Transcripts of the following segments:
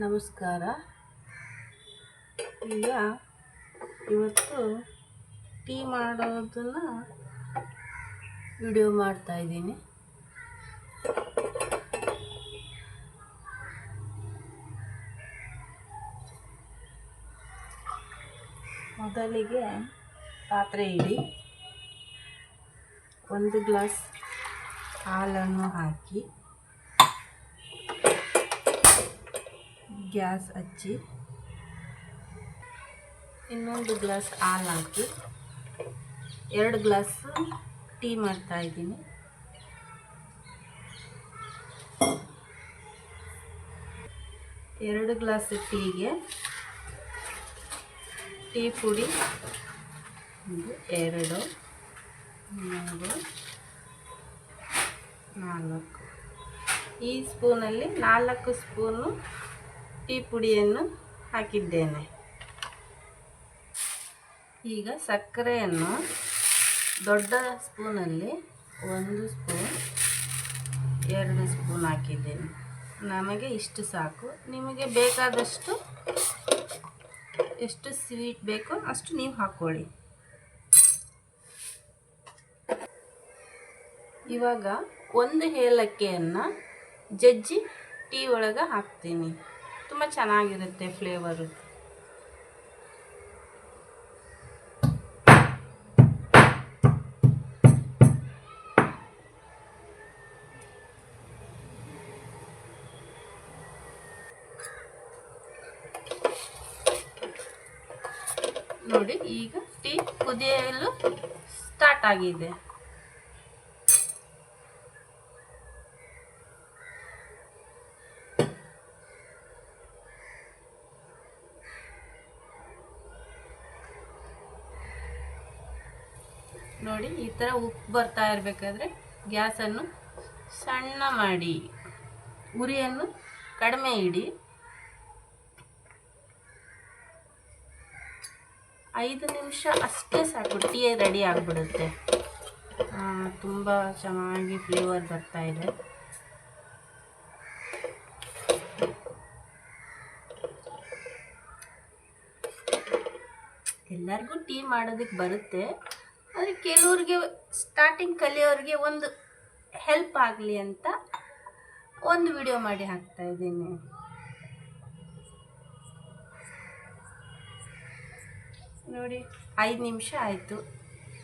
ನಮಸ್ಕಾರ. ಈಗ ಇವತ್ತು ಟೀ ಮಾಡೋದನ್ನು ವಿಡಿಯೋ ಮಾಡ್ತಾ ಇದ್ದೀನಿ. ಮೊದಲಿಗೆ ಪಾತ್ರೆ ಇಡಿ, 1 ಗ್ಲಾಸ್ ಹಾಲನ್ನು ಹಾಕಿ ಗ್ಯಾಸ್ ಹಚ್ಚಿ, ಇನ್ನೊಂದು ಗ್ಲಾಸ್ ಹಾಲು ಹಾಕಿ 2 ಗ್ಲಾಸ್ ಟೀ ಮಾಡ್ತಾ ಇದ್ದೀನಿ. ಎರಡು ಗ್ಲಾಸ್ ಟೀಗೆ ಟೀ ಪುಡಿ 2, 3, 4 ಈ ಸ್ಪೂನಲ್ಲಿ 4 ಸ್ಪೂನು ಟೀ ಪುಡಿಯನ್ನು ಹಾಕಿದ್ದೇನೆ. ಈಗ ಸಕ್ಕರೆಯನ್ನು ದೊಡ್ಡ ಸ್ಪೂನಲ್ಲಿ 1 ಸ್ಪೂನ್ 2 ಸ್ಪೂನ್ ಹಾಕಿದ್ದೇನೆ. ನಮಗೆ ಇಷ್ಟು ಸಾಕು. ನಿಮಗೆ ಬೇಕಾದಷ್ಟು ಎಷ್ಟು ಸ್ವೀಟ್ ಬೇಕೋ ಅಷ್ಟು ನೀವು ಹಾಕ್ಕೊಳ್ಳಿ. ಇವಾಗ 1 ಏಲಕ್ಕಿಯನ್ನು ಜಜ್ಜಿ ಟೀ ಒಳಗೆ ಹಾಕ್ತೀನಿ. ತುಂಬ ಚೆನ್ನಾಗಿರುತ್ತೆ ಫ್ಲೇವರು. ನೋಡಿ, ಈಗ ಟೀ ಕುದಿಯಲು ಸ್ಟಾರ್ಟ್ ಆಗಿದೆ. ನೋಡಿ, ಈ ಥರ ಉಪ್ಪು ಬರ್ತಾ ಇರಬೇಕಾದ್ರೆ ಗ್ಯಾಸನ್ನು ಸಣ್ಣ ಮಾಡಿ, ಉರಿಯನ್ನು ಕಡಿಮೆ ಇಡಿ. 5 ನಿಮಿಷ ಅಷ್ಟೇ ಸಾಕು, ಟೀ ರೆಡಿ ಆಗಿಬಿಡುತ್ತೆ. ತುಂಬ ಚೆನ್ನಾಗಿ ಫ್ಲೇವರ್ ಬರ್ತಾ ಇದೆ. ಎಲ್ಲರಿಗೂ ಟೀ ಮಾಡೋದಕ್ಕೆ ಬರುತ್ತೆ, ಆದರೆ ಕೆಲವ್ರಿಗೆ ಸ್ಟಾರ್ಟಿಂಗ್ ಕಲಿಯೋರಿಗೆ ಒಂದು ಹೆಲ್ಪ್ ಆಗಲಿ ಅಂತ ಒಂದು ವಿಡಿಯೋ ಮಾಡಿ ಹಾಕ್ತಾ ಇದ್ದೀನಿ. ನೋಡಿ, 5 ನಿಮಿಷ ಆಯಿತು,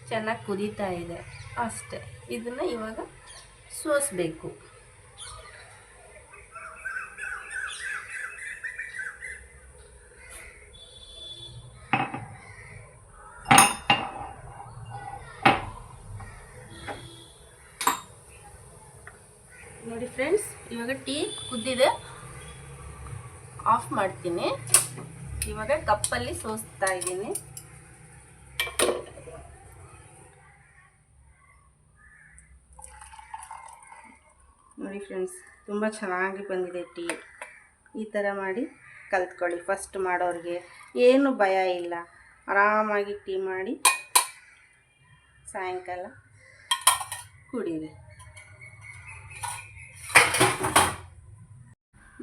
ಚೆನ್ನಾಗಿ ಕುದೀತಾ ಇದೆ ಅಷ್ಟೆ. ಇದನ್ನು ಇವಾಗ ಸೋಸಬೇಕು. ನೋಡಿ ಫ್ರೆಂಡ್ಸ್, ಇವಾಗ ಟೀ ಕುದ್ದಿದೆ, ಆಫ್ ಮಾಡ್ತೀನಿ. ಇವಾಗ ಕಪ್ಪಲ್ಲಿ ಸೋಸ್ತಾ ಇದ್ದೀನಿ. ನೋಡಿ ಫ್ರೆಂಡ್ಸ್, ತುಂಬ ಚೆನ್ನಾಗಿ ಬಂದಿದೆ ಟೀ. ಈ ಥರ ಮಾಡಿ ಕಲ್ತ್ಕೊಳ್ಳಿ. ಫಸ್ಟ್ ಮಾಡೋರಿಗೆ ಏನು ಭಯ ಇಲ್ಲ, ಆರಾಮಾಗಿ ಟೀ ಮಾಡಿ ಸಾಯಂಕಾಲ ಕುಡೀರಿ.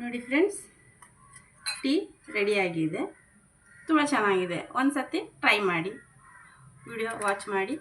ನೋಡಿ ಫ್ರೆಂಡ್ಸ್, ಟೀ ರೆಡಿಯಾಗಿದೆ. ತುಂಬ ಚೆನ್ನಾಗಿದೆ. ಒಂದು ಸತಿ ಟ್ರೈ ಮಾಡಿ, ವಿಡಿಯೋ ವಾಚ್ ಮಾಡಿ.